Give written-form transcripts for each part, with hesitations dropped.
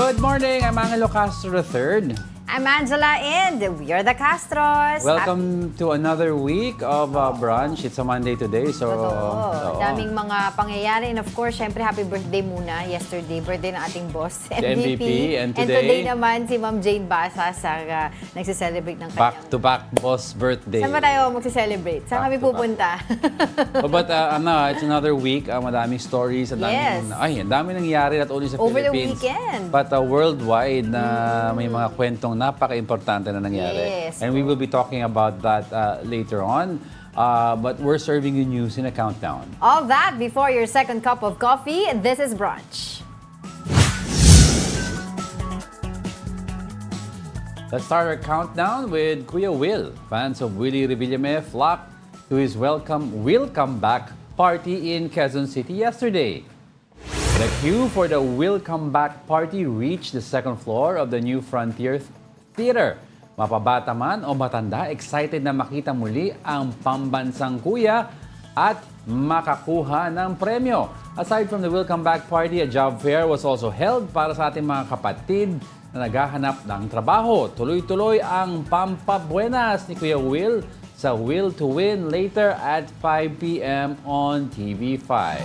Good morning, I'm Angelo Castro III. I'm Angela and we are the Castros. Welcome to another week of Brunch. It's a Monday today, so... Daming mga pangyayari. And of course, syempre, happy birthday muna. Yesterday, birthday ng ating boss, MVP. And today naman, si Ma'am Jane Basas nagsiselebrate ng kanyang... Back-to-back boss birthday. Saan ba tayo magsiselebrate? Saan kami pupunta? But it's another week. Madaming stories. Ang dami nangyayari not only sa Over Philippines. the weekend. But worldwide na may mga kwentong napaka-importante na nangyari. Yes. And we will be talking about that later on. But we're serving you news in a countdown. All that before your second cup of coffee. This is Brunch. Let's start our countdown with Kuya Will. Fans of Willie Revillame flocked to his welcome back party in Quezon City yesterday. The queue for the Welcome Back party reached the second floor of the New Frontier Theater. Mapabata man o matanda, excited na makita muli ang pambansang kuya at makakuha ng premyo. Aside from the Welcome Back party, a job fair was also held para sa ating mga kapatid na naghahanap ng trabaho. Tuloy-tuloy ang pampabuenas ni Kuya Will sa Will to Win later at 5 p.m. on TV5.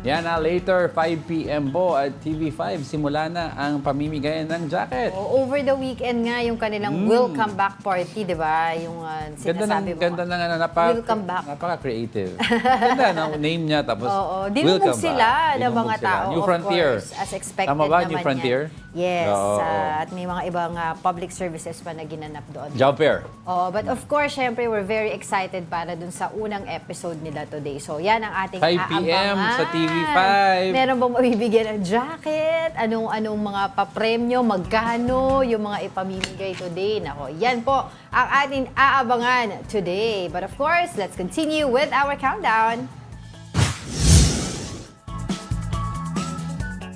Yan later, 5 p.m. po at TV5, simula na ang pamimigay ng jacket. Over the weekend nga yung kanilang welcome back party, di ba? Yung sinasabi mo. Ganda ng welcome back. Napaka-creative. Ganda ng name niya, tapos dinumog sila ng mga tao, New Frontier. of course, as expected Tama ba, naman New Frontier? Yan. Yes, at may mga ibang public services pa na ginanap doon. Job fair. But of course, syempre, we're very excited para dun sa unang episode nila today. So yan ang ating 5 p.m. sa TV5. Meron bang mabibigyan ng jacket? Anong mga papremyo? Magkano yung mga ipamimigay today? Nako, yan po ang ating aabangan today. But of course, let's continue with our countdown.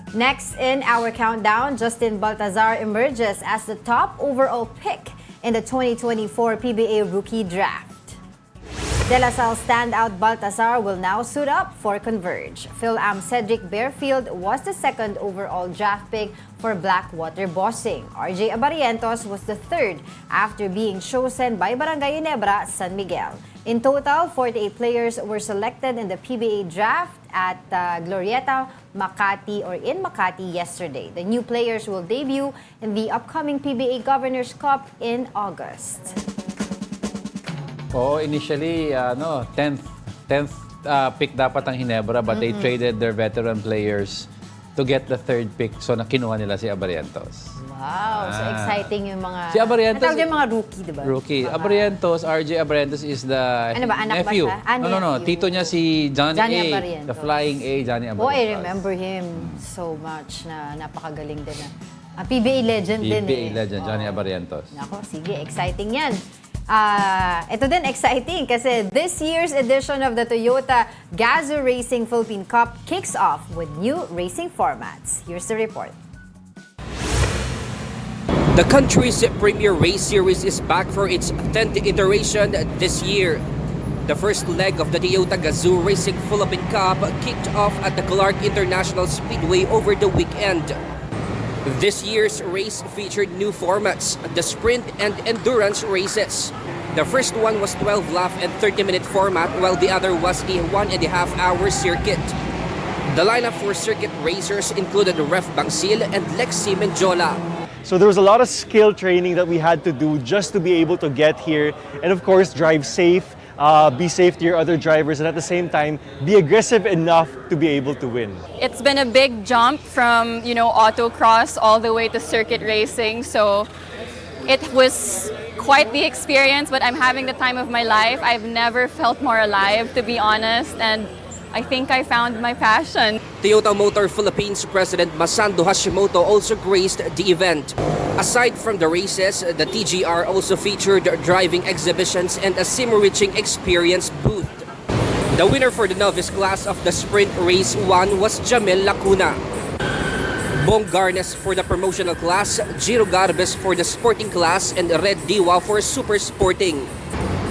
Next in our countdown, Justin Baltazar emerges as the top overall pick in the 2024 PBA Rookie Draft. De La Salle standout Baltazar will now suit up for Converge. Phil-Am Cedric Bearfield was the second overall draft pick for Blackwater Bossing. RJ Abarientos was the third after being chosen by Barangay Ginebra, San Miguel. In total, 48 players were selected in the PBA draft at Glorieta, Makati in Makati yesterday. The new players will debut in the upcoming PBA Governors Cup in August. Initially, 10th pick dapat ang Ginebra, but they traded their veteran players to get the third pick. So, nakinuha nila si Abarientos. Wow, so exciting yung mga... Si Abarientos... Natawag yung mga rookie, diba? Rookie. Abarientos, RJ Abarientos is the anak nephew. ba siya? No. Tito niya si Johnny A. Abarientos. The Flying A, Johnny Abarientos. I remember him so much na napakagaling din na. PBA legend din PBA legend, Johnny Abarientos. Nako, sige, exciting yan. Ito din exciting kasi this year's edition of the Toyota Gazoo Racing Philippine Cup kicks off with new racing formats. Here's the report. The country's premier race series is back for its 10th iteration this year. The first leg of the Toyota Gazoo Racing Philippine Cup kicked off at the Clark International Speedway over the weekend. This year's race featured new formats, the sprint and endurance races. The first one was 12-lap and 30-minute format, while the other was a 1.5-hour circuit. The lineup for circuit racers included Ref Bangsil and Lexi Menjola. So there was a lot of skill training that we had to do just to be able to get here and of course drive safe, be safe to your other drivers, and at the same time be aggressive enough to be able to win. It's been a big jump from, autocross all the way to circuit racing. So it was quite the experience, but I'm having the time of my life. I've never felt more alive, to be honest, and I think I found my passion. Toyota Motor Philippines President Masando Hashimoto also graced the event. Aside from the races, the TGR also featured driving exhibitions and a sim-reaching experience booth. The winner for the novice class of the Sprint Race 1 was Jamel Lacuna. Bong Garnes for the promotional class, Giro Garbes for the sporting class, and Red Diwa for super sporting.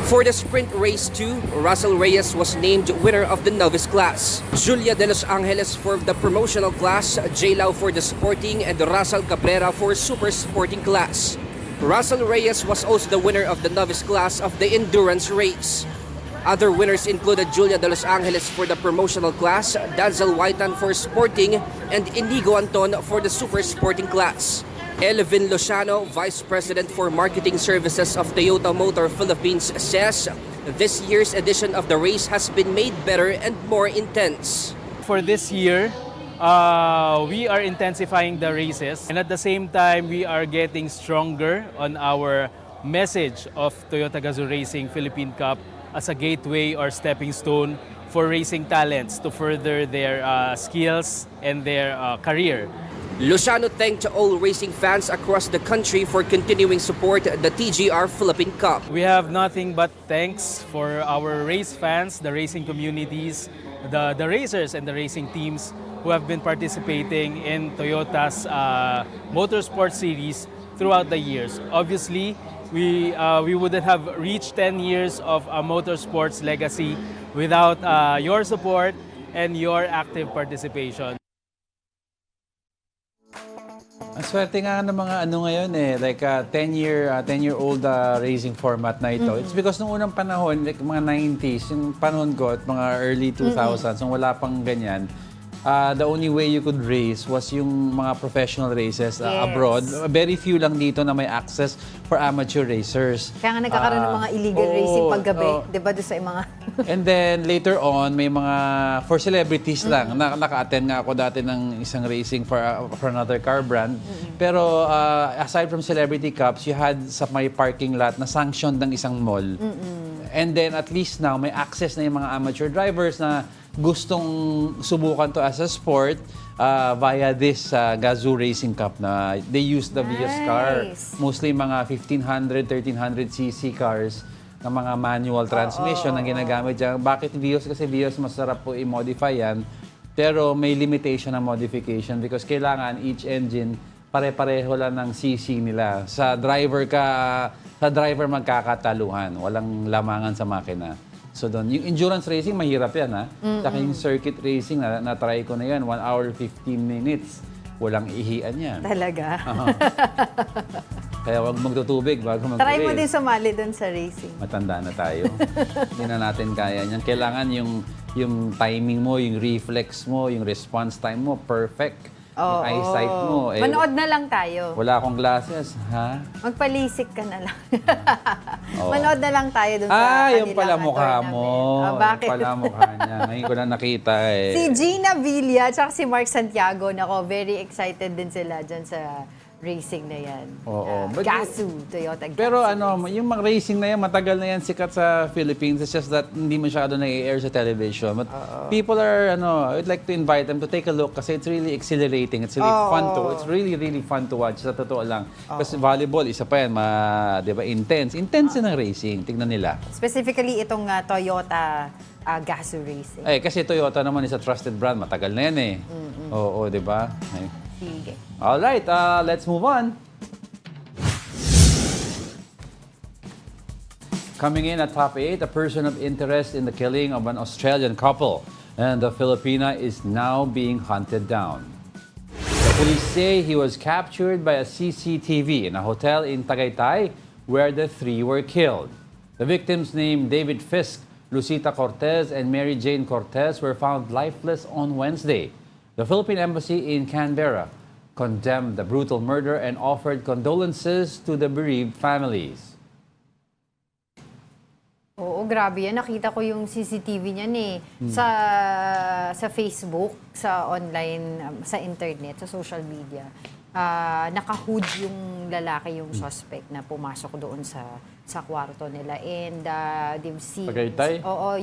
For the sprint race 2, Russell Reyes was named winner of the novice class. Julia de Los Angeles for the promotional class, J. Lau for the sporting, and Russell Cabrera for super sporting class. Russell Reyes was also the winner of the novice class of the endurance race. Other winners included Julia de Los Angeles for the promotional class, Denzel Whitan for sporting, and Inigo Anton for the super sporting class. Elvin Lociano, Vice President for Marketing Services of Toyota Motor Philippines, says this year's edition of the race has been made better and more intense. For this year, we are intensifying the races, and at the same time, we are getting stronger on our message of Toyota Gazoo Racing Philippine Cup as a gateway or stepping stone for racing talents to further their skills and their career. Luciano thanked all racing fans across the country for continuing support the TGR Philippine Cup. We have nothing but thanks for our race fans, the racing communities, the racers and the racing teams who have been participating in Toyota's Motorsport Series throughout the years. Obviously, we wouldn't have reached 10 years of a motorsports legacy without your support and your active participation. Ang swerte nga ng mga ano ngayon like 10-year-old racing format na ito. It's because nung unang panahon, like mga 90s, yung panahon ko at mga early 2000s, nung wala pang ganyan, the only way you could race was yung mga professional races abroad. Very few lang dito na may access for amateur racers. Kaya nga nagkakaroon ng mga illegal racing paggabi, di ba, doon sa mga... And then later on, may mga for celebrities lang. Naka-attend nga ako dati ng isang racing for another car brand. Pero aside from celebrity cups, you had sa may parking lot na sanctioned ng isang mall. And then at least now, may access na yung mga amateur drivers na gustong subukan to as a sport via this Gazoo Racing Cup na they use the Vios car. Mostly mga 1500, 1300cc cars na mga manual transmission ang ginagamit dyan. Bakit Vios? Kasi Vios masarap po i-modify yan. Pero may limitation ng modification because kailangan each engine pare-pareho lang ng cc nila. Sa driver magkakataluhan. Walang lamangan sa makina. So doon, yung endurance racing, mahirap yan ha. Saka yung circuit racing, na-try ko na yan, 1 hour 15 minutes. Walang ihian yan. Talaga? Kaya huwag magtutubig bago mag-race. Try mo din sumali doon sa racing. Matanda na tayo. Hindi na natin kaya niyan. Kailangan yung timing mo, yung reflex mo, yung response time mo, perfect. Yung eyesight mo. Manood na lang tayo. Wala akong glasses, ha? Magpalisik ka na lang. Manood na lang tayo dun sa kanilang yung pala mukha mo. Bakit? Yung pala mukha niya. Ngayon ko lang nakita Si Gina Villa at si Mark Santiago, nako, very excited din sila dyan sa racing na yan. Gazoo, Toyota Gazoo. Pero yung mga racing na yan, matagal na yan sikat sa Philippines. It's just that hindi masyado na-air sa television. But people are, I'd like to invite them to take a look kasi it's really exhilarating. It's really fun to, it's really, really fun to watch. Sa totoo lang. Kasi volleyball, isa pa yan, di ba, intense. Intense ng racing. Tignan nila. Specifically, itong Toyota Gazoo Racing. Kasi Toyota naman is a trusted brand. Matagal na yan Oo, di ba? Sige. All right, let's move on. Coming in at top 8, a person of interest in the killing of an Australian couple and the Filipina is now being hunted down. The police say he was captured by a CCTV in a hotel in Tagaytay where the three were killed. The victims named David Fisk, Lucita Cortez, and Mary Jane Cortez were found lifeless on Wednesday. The Philippine Embassy in Canberra condemned the brutal murder and offered condolences to the bereaved families. Oo, grabe yan. Nakita ko yung CCTV niyan sa Facebook, sa online, sa internet, sa social media. Naka-hood yung lalaki, yung suspect na pumasok doon sa kwarto nila. And they've seen... Tagaytay? Oo,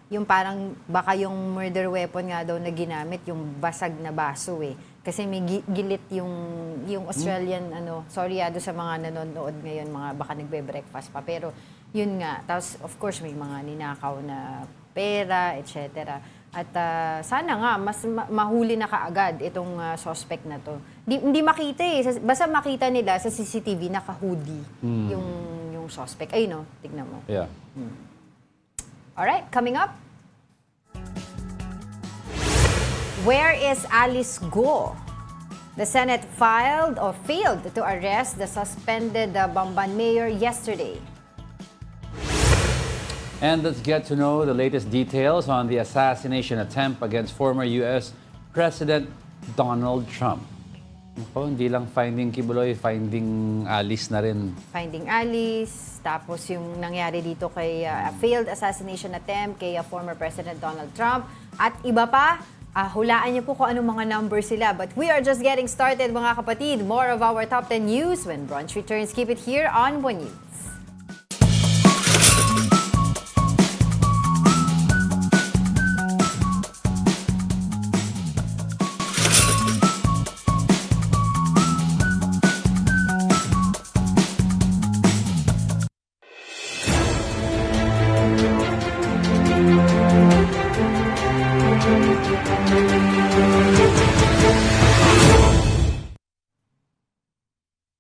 yung parang baka yung murder weapon nga daw na ginamit, yung basag na baso Kasi may gilit yung Australian, sorry do sa mga nanonood ngayon, mga baka nagbe-breakfast pa. Pero yun nga, tapos of course may mga ninakaw na pera, etc. At sana nga, mas mahuli na kaagad itong suspect na to. Hindi makita Basta makita nila sa CCTV, naka-hoodie yung yung suspect. Ayun, no? Tignan mo. Yeah. Alright, coming up. Where is Alice Guo? The Senate failed to arrest the suspended Bamban mayor yesterday. And let's get to know the latest details on the assassination attempt against former U.S. President Donald Trump. Hindi lang finding Kibuloy, finding Alice na rin. Finding Alice, tapos yung nangyari dito kay a failed assassination attempt kay former President Donald Trump, at iba pa. Hulaan niyo po kung anong mga numbers sila. But we are just getting started, mga kapatid. More of our top 10 news when Brunch returns. Keep it here on One News.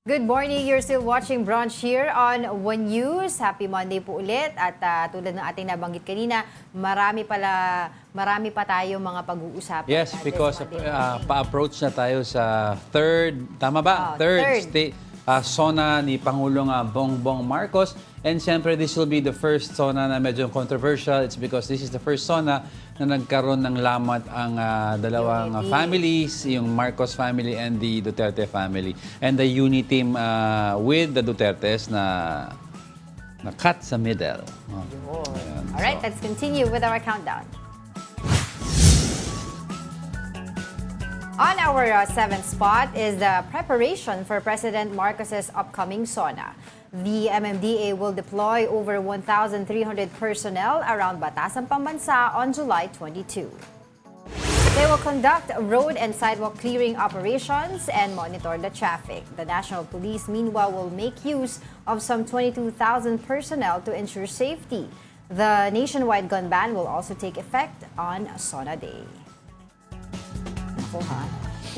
Good morning. You're still watching Brunch here on One News. Happy Monday po ulit. At tulad ng ating nabanggit kanina, marami pa tayo mga pag-uusapan. Yes, because pa-approach na tayo sa third state SONA ni Pangulong Bongbong Marcos. And siyempre, this will be the first SONA na medyo controversial. It's because this is the first SONA na nagkaroon ng lamat ang dalawang families, yung Marcos family and the Duterte family. And the unity team with the Dutertes na cut sa middle. Alright, let's continue with our countdown. On our seventh spot is the preparation for President Marcos's upcoming SONA. The MMDA will deploy over 1,300 personnel around Batasan Pambansa on July 22. They will conduct road and sidewalk clearing operations and monitor the traffic. The National Police, meanwhile, will make use of some 22,000 personnel to ensure safety. The nationwide gun ban will also take effect on SONA Day. Ako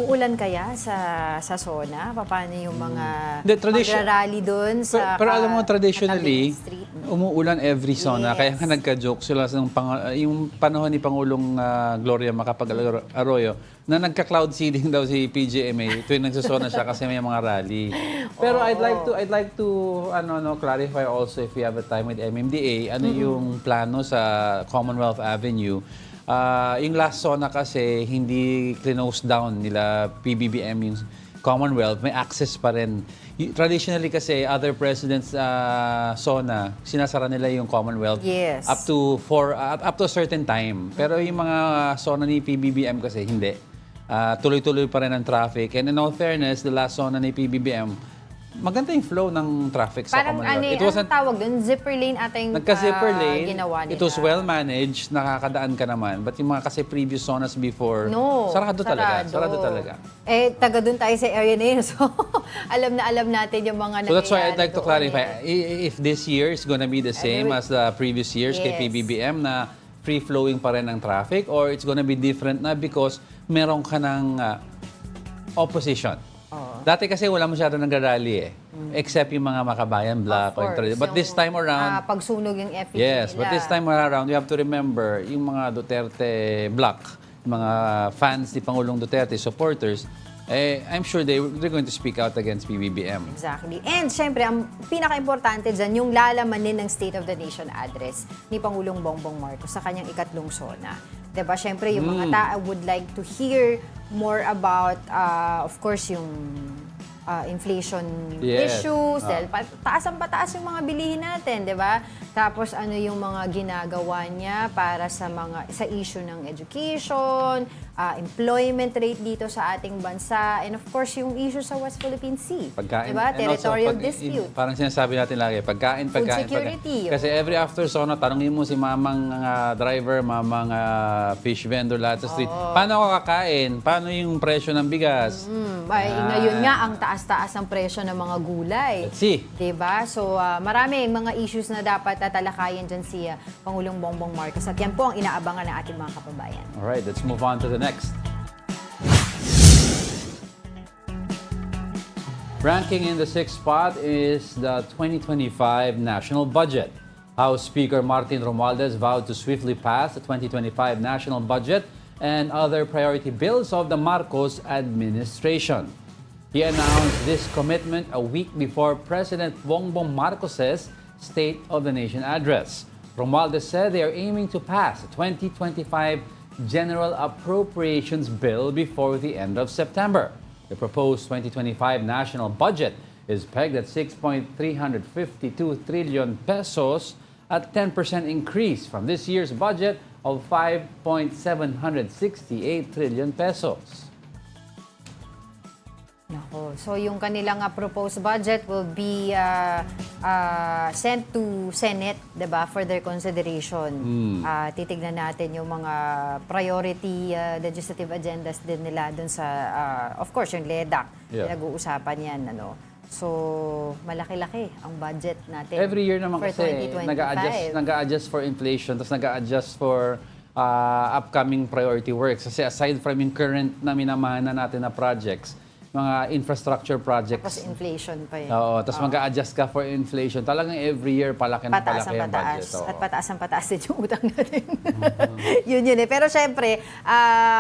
uulan kaya sa SONA? Paano yung mga magrarally doon sa pero alam mo, traditionally, street? umuulan every SONA. Yes. Kaya nga nagka-joke sila yung panahon ni Pangulong Gloria Macapagal-Arroyo na nagka-cloud seeding daw si PGMA tuwing nagsasona siya kasi may mga rally. Pero I'd like to clarify also, if we have a time with MMDA, yung plano sa Commonwealth Avenue. Yung last SONA kasi hindi close down nila PBBM yung Commonwealth, may access pa rin. Traditionally kasi other presidents SONA, sinasara nila yung Commonwealth up to a certain time. Pero yung mga SONA ni PBBM kasi hindi. Tuloy-tuloy pa rin ang traffic. And in all fairness, the last SONA ni PBBM, maganda yung flow ng traffic sa Commonwealth. It wasn't tawag doon, zipper lane ating nagka-zipper lane, ginawa nila. it was well managed, nakakadaan ka naman. But yung mga kasi previous SONAs before, sarado talaga. Taga doon tayo sa area na yun. So, alam natin yung mga So that's why I'd like to clarify, if this year is gonna be the same as the previous years kay PBBM na free-flowing pa rin ang traffic, or it's gonna be different na because meron ka ng opposition. Dati kasi wala masyado nagrarally except yung mga Makabayan Block. But this time around, pagsunog yung FPG yes, but this time around, you have to remember, yung mga Duterte Block, yung mga fans ni Pangulong Duterte, supporters, I'm sure they're going to speak out against PBBM. Exactly. And syempre, ang pinaka-importante dyan, yung lalamanin ng State of the Nation address ni Pangulong Bongbong Marcos sa kanyang ikatlong SONA. Diba? Syempre, yung mga tao would like to hear more about, of course, yung inflation issues. Pataas yung mga bilihin natin, di ba? Tapos ano yung mga ginagawa niya para sa issue ng education, employment rate dito sa ating bansa, and of course yung issue sa West Philippine Sea. Pagkain, diba? Territorial dispute. Parang sinasabi natin lagi, pagkain. Food security. Kasi every after SONA, tanongin mo si mamang driver, mamang fish vendor lahat sa street. Paano ako kakain? Paano yung presyo ng bigas? Ngayon nga, ang taas-taas ng presyo ng mga gulay. Let's see. Diba? So, marami mga issues na dapat tatalakayin dyan si Pangulong Bongbong Marcos. At yan po ang inaabangan ng ating mga kababayan. Alright, let's move on to the next. Ranking in the sixth spot is the 2025 national budget. House Speaker Martin Romualdez vowed to swiftly pass the 2025 national budget and other priority bills of the Marcos administration. He announced this commitment a week before President Bongbong Marcos's State of the Nation address. Romualdez said they are aiming to pass the 2025 General Appropriations Bill before the end of September. The proposed 2025 national budget is pegged at 6.352 trillion pesos, a 10% increase from this year's budget of 5.768 trillion pesos. Nako. So yung kanilang proposed budget will be sent to Senate, 'di ba, for their consideration. Titignan natin yung mga priority legislative agendas din nila dun sa of course yung LEDAC. Yeah. Nag-uusapan 'yan, ano. So malaki-laki ang budget natin. Every year naman for kasi 2025. nag-a-adjust for inflation, tapos nag-a-adjust for upcoming priority works. Kasi aside from yung current na minamana natin na projects, mga infrastructure projects. Tapos inflation pa yun. Oo, tapos mag-a-adjust ka for inflation. Talagang every year palaki na palaki ang budget. Oo. At pataas ang pataas din yung utang natin. yun eh. Pero syempre,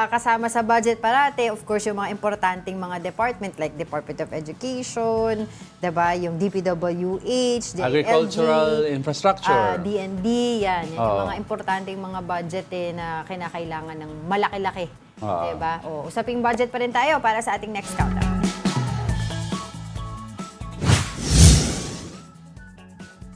kasama sa budget parate, of course, yung mga importanteng mga department like Department of Education, diba? Yung DPWH, DLG, Agricultural infrastructure. DND, yan. Yung mga importanteng mga budget na kinakailangan ng malaki-laki. Diba? Usaping budget pa rin tayo para sa ating next countdown.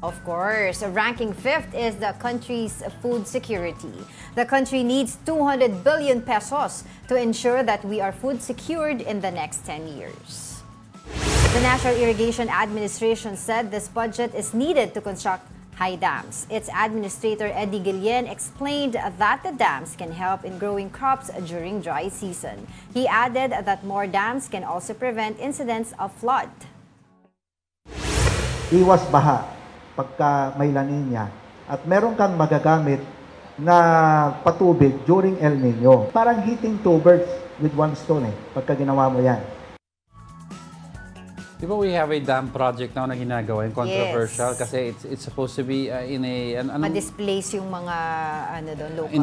Of course, ranking 5th is the country's food security. The country needs 200 billion pesos to ensure that we are food secured in the next 10 years. The National Irrigation Administration said this budget is needed to construct high dams. Its administrator Eddie Guillen explained that the dams can help in growing crops during dry season. He added that more dams can also prevent incidents of flood. Iwas baha pagka may La Nina at meron kang magagamit na patubig during El Nino. Parang hitting two birds with one stone pagka ginawa mo yan. Di ba we have a dam project now na ginagawa, yung controversial Yes. kasi it's supposed to be in a Ma-displace yung mga locals.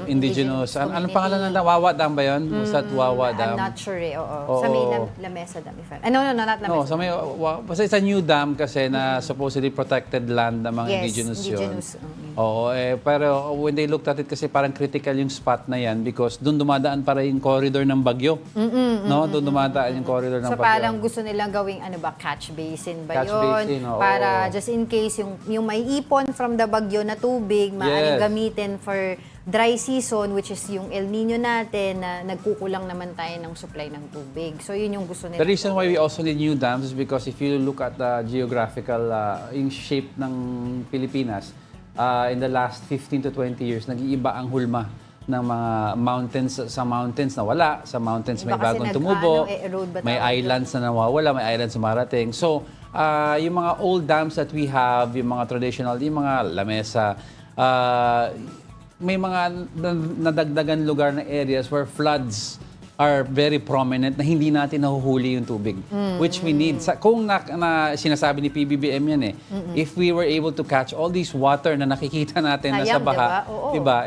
indigenous. Anong pangalan ng Wawa Dam ba yun? Basta Wawa Dam. I'm not sure eh. Oo. Sa may Lamesa Dam. No, not Lamesa. No, sa may, basta it's a new dam kasi na supposedly protected land ng mga Yes, indigenous yun. indigenous. Oo, pero when they looked at it kasi parang critical yung spot na yan because doon dumadaan para yung corridor ng bagyo. No, doon dumadaan yung corridor ng So bagyo. parang gusto nilang gawing catch basin ba Catch yun? basin, oo. Para just in case yung may ipon from the bagyo na tubig, maaaring Yes. gamitin for dry season, which is yung El Nino natin, na nagkukulang naman tayo ng supply ng tubig. So yun yung gusto nila. The reason why we also need new dams is because if you look at the geographical yung shape ng Pilipinas, in the last 15 to 20 years, nag-iiba ang hulma ng mga mountains, sa mountains na wala, sa mountains may Iba kasi bagong tumubo, erode ba may tawag doon? islands na nawawala, may islands na marating. So, yung mga old dams that we have, yung mga traditional, yung mga lamesa, may mga nadagdagan lugar na areas where floods are very prominent na hindi natin nahuhuli yung tubig, which we need. Kung sinasabi ni PBBM yan if we were able to catch all these water na nakikita natin na sa Sayang, baha, diba? Oo. diba?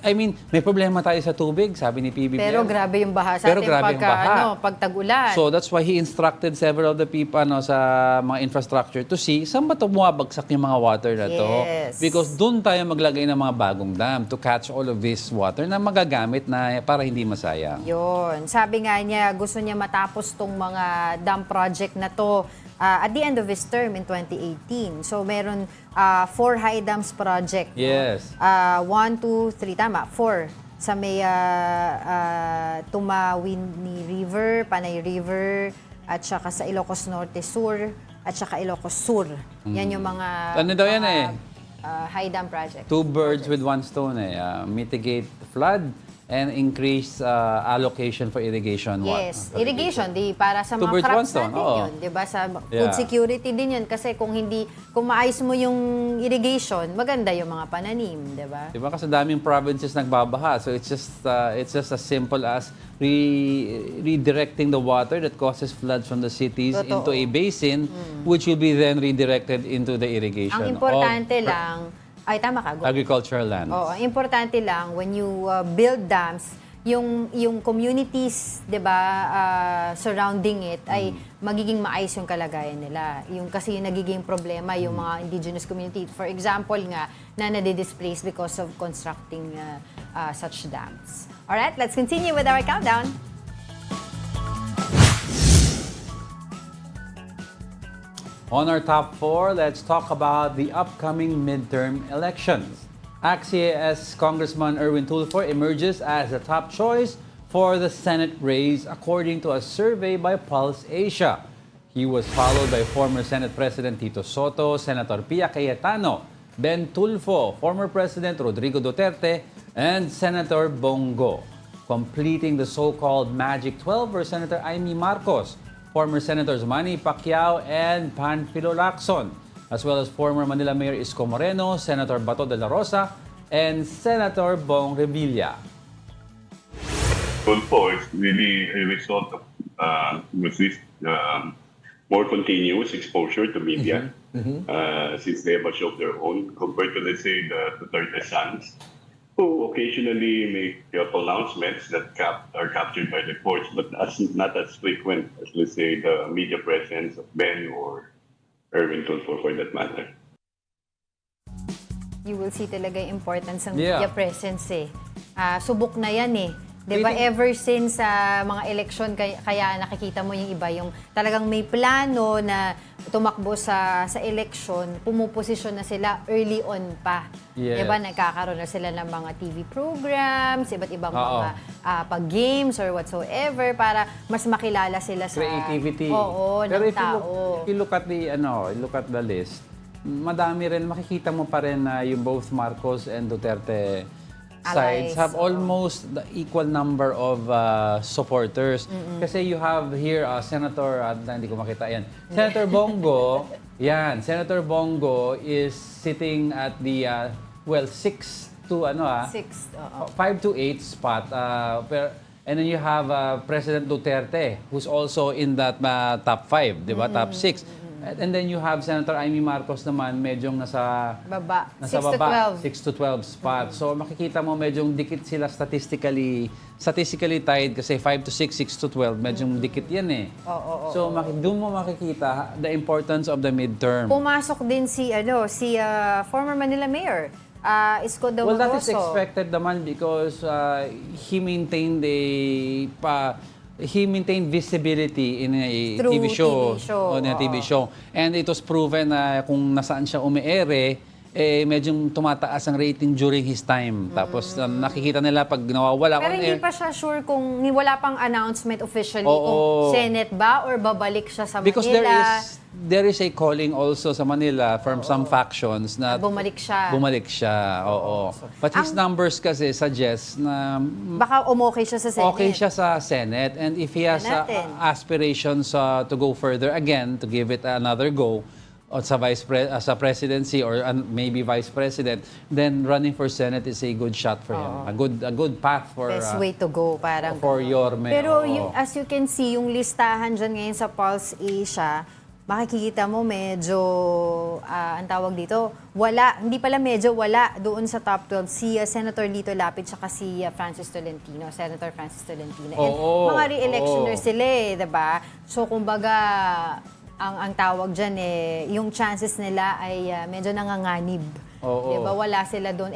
I mean, may problema tayo sa tubig, sabi ni PBBM. Pero grabe yung baha sa atin pag tag-ulan. So that's why he instructed several of the people sa mga infrastructure to see saan ba ito bumabagsak yung mga water na to. Yes. Because doon tayo maglagay ng mga bagong dam to catch all of this water na magagamit na para hindi masayang. Yun. Sabi nga niya, gusto niya matapos tong mga dam project na to at the end of his term in 2018. So meron 4 high dams project. Yes. 1, 2, 3, tama, 4. Sa may Tumawini River, Panay River, at saka sa Ilocos Norte Sur, at saka Ilocos Sur. Yan yung mga Ano daw yan high dam project. Two birds with one stone mitigate flood and increase allocation for irrigation. Yes, irrigation, di para sa Two mga birds, one crops stone, natin oo. yun, di ba? Sa Yeah. food security din yun kasi kung maayos mo yung irrigation, maganda yung mga pananim, di ba? Diba kasi daming provinces nagbabaha. So it's just as simple as redirecting the water that causes floods from the cities Totoo. into a basin which will be then redirected into the irrigation Ang importante lang, ay tama ka, of agricultural lands. Oo, ang importante lang when you build dams, yung communities, 'di ba, surrounding it ay magiging maayos yung kalagayan nila. Yung kasi yung nagiging problema yung mga indigenous community. For example nga na nade-displace because of constructing such dams. All right, let's continue with our countdown. On our top 4, let's talk about the upcoming midterm elections. AXIS Congressman Erwin Tulfo emerges as the top choice for the Senate race according to a survey by Pulse Asia. He was followed by former Senate President Tito Soto, Senator Pia Cayetano, Ben Tulfo, former President Rodrigo Duterte, and Senator Bongo. Completing the so-called Magic 12 were Senator Amy Marcos, former Senators Manny Pacquiao and Panfilo Lacson, as well as former Manila Mayor Isko Moreno, Senator Bato de la Rosa, and Senator Bong Revilla. Tulfo is really a result of with this more continuous exposure to media since they have a show of their own compared to, let's say, the Duterte sons, who occasionally make pronouncements that are captured by the courts, but not as frequent as, let's say, the media presence of Ben or Erwin Tulfo for that matter. You will see talaga yung importance ng Yeah. media presence eh. Subok na yan eh. 'Di ba ever since mga election kaya nakikita mo yung iba yung talagang may plano na tumakbo sa election, pumuposisyon na sila early on pa. Yes. 'Di ba nagkakaroon na sila ng mga TV programs, iba't ibang Oo. mga pag-games or whatsoever para mas makilala sila sa Creativity. Oo, Pero ng if tao. you look at the list, madami rin, makikita mo pa rin na yung both Marcos and Duterte sides Allies, have oo. almost the equal number of supporters. Kasi you have here Senator, hindi ko makita yan, Senator Bongo, yan, Senator Bongo is sitting at the, 6 to, 5 to 8 spot. And then you have President Duterte, who's also in that top 5, di ba? Top 6. And then you have Senator Amy Marcos naman, medyong nasa Baba. nasa 6 to baba, 12. 6 to 12 spot. So makikita mo medyong dikit sila statistically tied kasi 5 to 6, 6 to 12, medyong dikit yan eh. So doon mo makikita the importance of the midterm. Pumasok din si former Manila Mayor Isko Daw Well, that is Magoso. expected naman because he maintained visibility in a Through TV show. TV show, On a TV oo. show. And it was proven na kung nasaan siya umiere, medyong tumataas ang rating during his time. Tapos nakikita nila pag nawawala Pero on hindi air. pa siya sure kung wala pang announcement officially Oo. kung Senate ba or babalik siya sa Because Manila. there is a calling also sa Manila from some factions na Bumalik siya. Bumalik siya, oo. But his numbers kasi suggest na Baka umokay siya sa Senate. okay siya sa Senate, and if he has Natin. aspirations to go further again, to give it another go sa sa presidency or maybe vice president, then running for Senate is a good shot for him. A good path for Best way to go, parang for gano'n. Yorme. Pero oo. as you can see, yung listahan dyan ngayon sa Pulse Asia, makikita mo medyo, ang tawag dito, hindi pala medyo wala doon sa top 12 si Senator Lito Lapid tsaka si Francis Tolentino, Senator Francis Tolentino. And Oo, mga re-electioners oo. sila diba? So kumbaga, ang tawag dyan yung chances nila ay medyo nanganganib. Oo. Diba? Wala sila doon.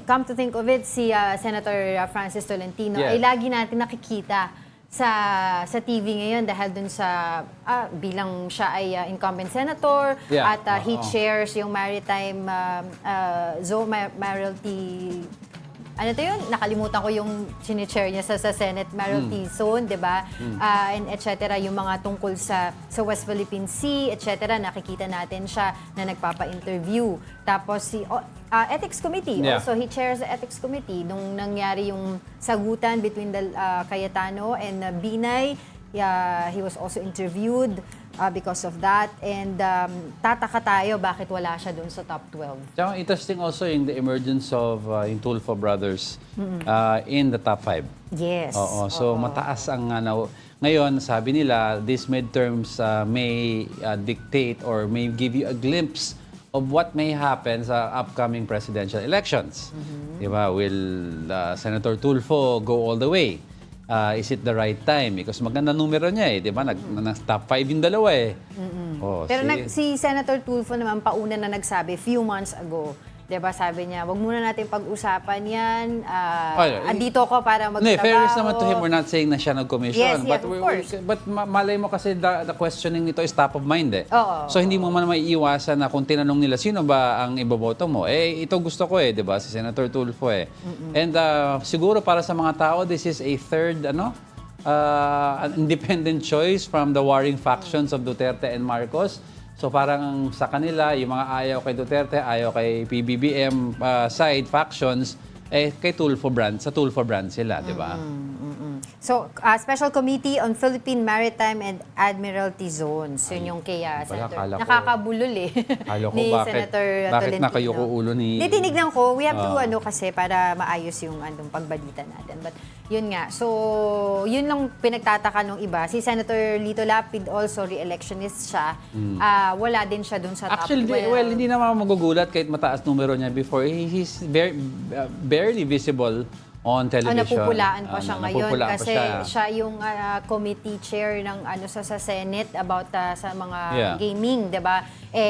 Come to think of it, si Senator Francis Tolentino Yes. ay lagi natin nakikita sa TV ngayon dahil dun sa bilang siya ay incumbent senator Yeah. at he chairs yung maritime Mayoralty ano to yun? Nakalimutan ko yung sinichair niya sa Senate Mayoralty Zone, di ba? And et cetera, yung mga tungkol sa West Philippine Sea, et cetera, nakikita natin siya na nagpapa-interview. Tapos si Ethics Committee, also he chairs the Ethics Committee. Nung nangyari yung sagutan between the Cayetano and Binay, he was also interviewed because of that. And tataka tayo bakit wala siya dun sa top 12. Tsaka interesting also in the emergence of yung Tulfo brothers in the top 5. Yes. Oo, so mataas ang ngayon, sabi nila, these midterms may dictate or may give you a glimpse of what may happen sa upcoming presidential elections. Diba? Will Senator Tulfo go all the way? Is it the right time? Because maganda numero niya eh, di ba? Top 5 yung dalawa eh. Oh, Pero si Senator Tulfo naman pauna na nagsabi few months ago, di ba, sabi niya, wag muna natin pag-usapan yan. Andito ko para magtrabaho. No, fairness naman to him, we're not saying na siya nag-commission. Yes, but of course. But malay mo kasi the questioning nito is top of mind eh. Oo. So hindi mo man maiiwasan na kung tinanong nila, sino ba ang iboboto mo? Eh, ito gusto ko eh, di ba? Si Senator Tulfo eh. And siguro para sa mga tao, this is a third, an independent choice from the warring factions of Duterte and Marcos. So parang sa kanila, yung mga ayaw kay Duterte, ayaw kay PBBM side factions, kay Tulfo brand, sa Tulfo brand sila, di ba? So, Special Committee on Philippine Maritime and Admiralty Zones. Yun yung kay Senator. Nakakabulol eh. Halo ko, ni bakit Senator na kayo Tolentino. ulo ni... Tinignan ko, we have to kasi para maayos yung pagbalita natin. But yun nga. So, yun lang pinagtataka nung iba. Si Senator Lito Lapid also, re-electionist siya. Wala din siya dun sa top 12. Well, hindi naman magugulat kahit mataas numero niya before. He's barely visible on television. Napupulaan pa siya ngayon kasi siya. siya yung committee chair ng sa Senate about sa mga gaming, 'di ba?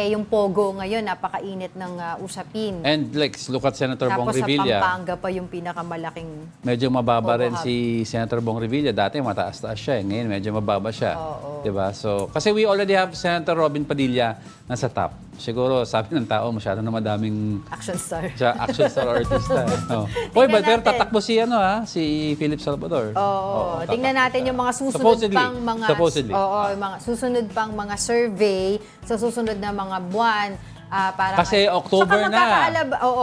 Yung Pogo ngayon napakainit ng usapin. And look at Senator Bong Revilla. Tapos sa Pampanga pa yung pinakamalaking medyo mababa rin si Senator Bong Revilla. Dati mataas-taas siya. Ngayon medyo mababa siya. 'Di ba? So kasi we already have Senator Robin Padilla nasa top. Siguro sabi ng tao masyado na madaming action star. Action star artista. Pero tatakbo si Philip Salvador. Tingnan natin yung mga susunod pang mga yung mga susunod pang mga survey sa susunod na mga buwan para kasi October na.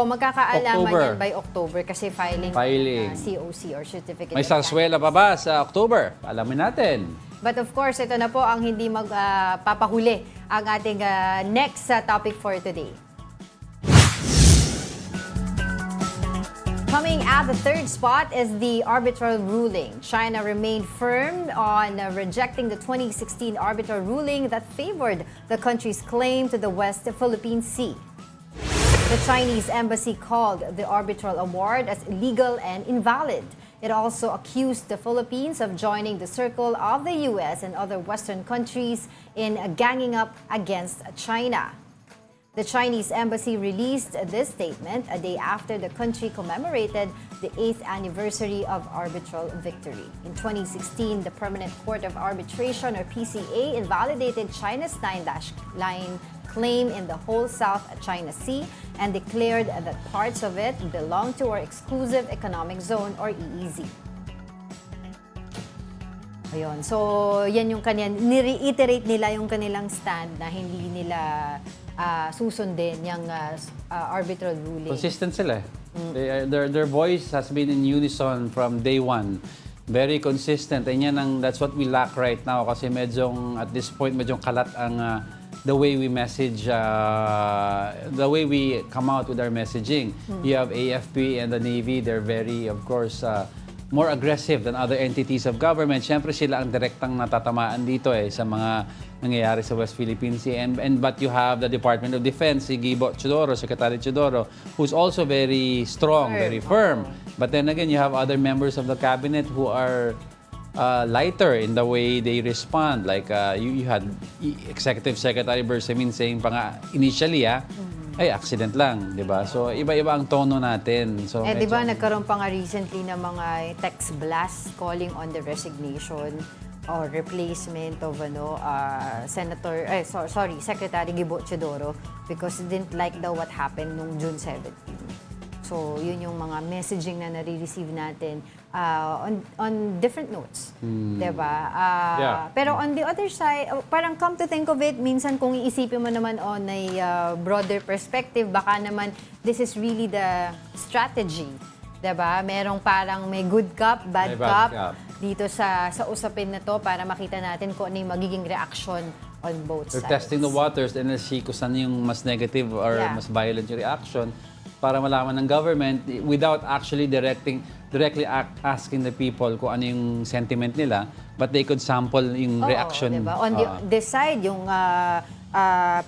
Magkakaalaman yan by October kasi filing. COC or certificate. May sarsuela pa ba sa October? Alamin natin. But of course, ito na po ang hindi magpapahuli ang ating next topic for today. Coming at the third spot is the arbitral ruling. China remained firm on rejecting the 2016 arbitral ruling that favored the country's claim to the West Philippine Sea. The Chinese embassy called the arbitral award as illegal and invalid. It also accused the Philippines of joining the circle of the U.S. and other Western countries in ganging up against China. The Chinese embassy released this statement a day after the country commemorated the 8th anniversary of arbitral victory. In 2016, the Permanent Court of Arbitration, or PCA, invalidated China's nine-dash-line claim in the whole South China Sea and declared that parts of it belong to our exclusive economic zone, or EEZ. Ayun. So, yan yung ni-reiterate nila yung kanilang stand na hindi nila susundin yung arbitral ruling. Consistent sila. Their voice has been in unison from day one. Very consistent. And that's what we lack right now kasi at this point, medyo kalat ang the way we message, the way we come out with our messaging. You have AFP and the Navy, they're very, of course, more aggressive than other entities of government. Siyempre sila ang direktang natatamaan dito sa mga nangyayari sa West Philippine Sea. But you have the Department of Defense, si Gibo Chodoro, Secretary Chodoro, who's also very strong, very firm. But then again, you have other members of the cabinet who are lighter in the way they respond. Like you had Executive Secretary Bersamin saying initially, ay, accident lang, di ba? So, iba-iba ang tono natin. So, di ba nagkaroon pa nga recently ng mga text blast calling on the resignation or replacement of Secretary Gibo Chodoro because he didn't like what happened nung June 17. So, yun yung mga messaging na nare-receive natin on different notes. Diba? Yeah. Pero on the other side, parang come to think of it, minsan kung iisipin mo naman on a broader perspective, baka naman this is really the strategy. Diba? Merong parang may good cop, bad, May bad cop cop. dito sa usapin na to para makita natin kung ano yung magiging reaction on both They're sides. testing the waters and see kung saan yung mas negative or Yeah. mas violent yung reaction para malaman ng government without actually directly asking the people kung ano yung sentiment nila, but they could sample yung Oo, reaction. diba? On this side, yung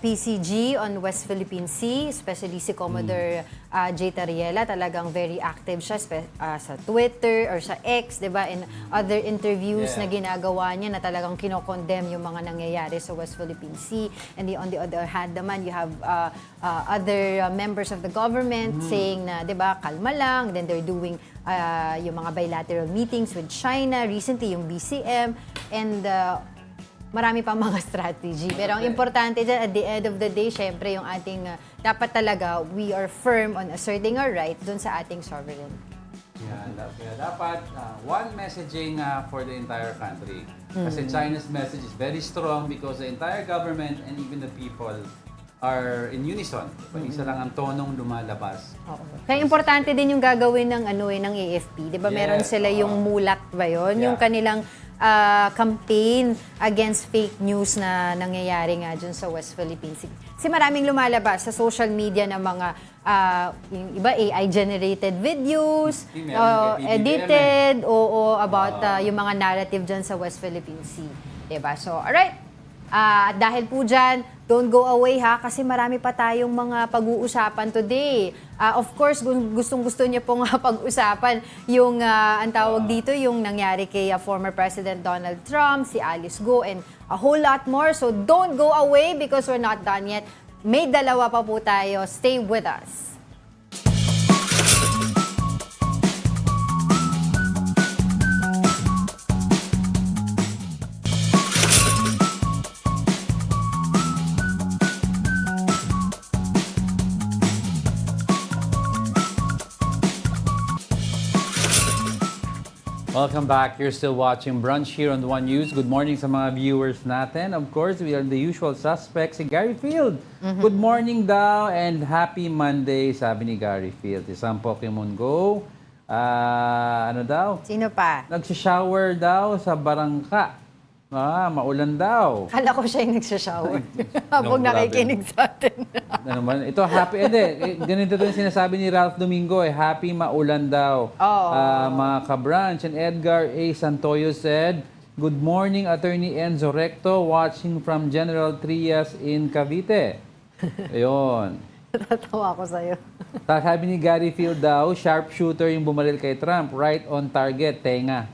PCG on West Philippine Sea, especially si Commodore J. Tariela, talagang very active siya sa Twitter or sa X, diba? And other interviews na ginagawa niya na talagang kinokondemn yung mga nangyayari sa West Philippine Sea. And on the other hand naman, you have other members of the government saying na, diba, kalma lang. Then they're doing yung mga bilateral meetings with China, recently yung BCM, and marami pang mga strategy. Pero ang importante dyan, at the end of the day, syempre yung ating, dapat talaga, we are firm on asserting our right dun sa ating sovereign. Kaya dapat one messaging for the entire country. Kasi China's message is very strong because the entire government and even the people are in unison. Isa lang ang tonong lumalabas. Oo. Kaya importante din yung gagawin ng ng AFP, 'di ba? Meron Yes, sila yung mulat ba 'yon, Yeah. yung kanilang campaign against fake news na nangyayari nga dyan sa West Philippine Sea. Kasi maraming lumalabas sa social media ng mga yung iba AI-generated videos, edited, about yung mga narrative dyan sa West Philippine Sea. Diba? So, alright. Dahil po dyan, don't go away ha, kasi marami pa tayong mga pag-uusapan today. Of course, gustong-gusto niyo pong pag-usapan yung, ang tawag dito, yung nangyari kay former President Donald Trump, si Alice Guo, and a whole lot more. So don't go away because we're not done yet. May dalawa pa po tayo. Stay with us. Welcome back. You're still watching Brunch here on the One News. Good morning sa mga viewers natin. Of course, we are the usual suspects. Si Gary Field. Good morning daw and happy Monday, sabi ni Gary Field. Isang Pokemon Go. Ano daw? Sino pa? Nagsishower daw sa barangka. Maulan daw. Kala ko siya yung nagsashower. Habang No, grabe. nakikinig sa atin. Ano naman? Ito, happy. Ganito din sinasabi ni Ralph Domingo. Happy maulan daw. Mga ka-Brunch. And Edgar A. Santoyo said, good morning, Attorney Enzo Recto, watching from General Trias in Cavite. Ayun. Natatawa ko sa'yo. Sabi ni Gary Field daw, sharpshooter yung bumaril kay Trump. Right on target, tenga.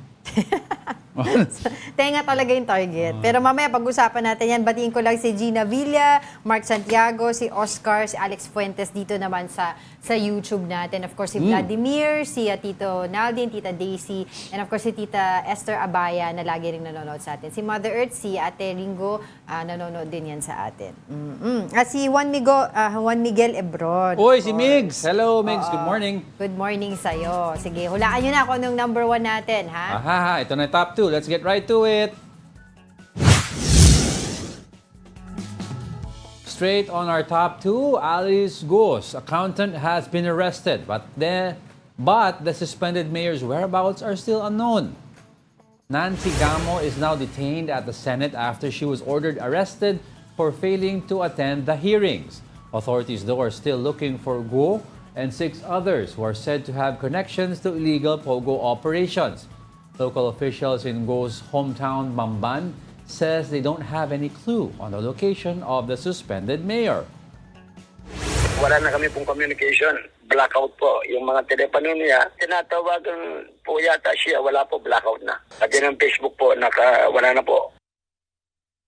Tenga talaga yung target. Pero mamaya pag-usapan natin yan. Batiin ko lang si Gina Villa, Mark Santiago, si Oscar, si Alex Fuentes dito naman sa YouTube natin. Of course, si Vladimir, si Tito Naldin, Tita Daisy, and of course si Tita Esther Abaya na lagi rin nanonood sa atin. Si Mother Earth, si Ate Ringo, nanonood din yan sa atin. At si Juan Miguel Ebron. Oy, si Migs! Hello, Migs. Good morning. Good morning sa'yo. Sige, hulaan nyo na kung anong number 1 natin, ha? Ito na yung top 2. Let's get right to it. Straight on our top 2, Alice Guo's accountant has been arrested, but the suspended mayor's whereabouts are still unknown. Nancy Gamo is now detained at the Senate after she was ordered arrested for failing to attend the hearings. Authorities, though, are still looking for Guo and 6 others who are said to have connections to illegal pogo operations. Local officials in Guo's hometown, Bamban, says they don't have any clue on the location of the suspended mayor. Wala na kami pong communication. Blackout po. Yung mga telepono niya, tinatawagan po yata siya. Wala po, blackout na. Pati ng Facebook po, wala na po.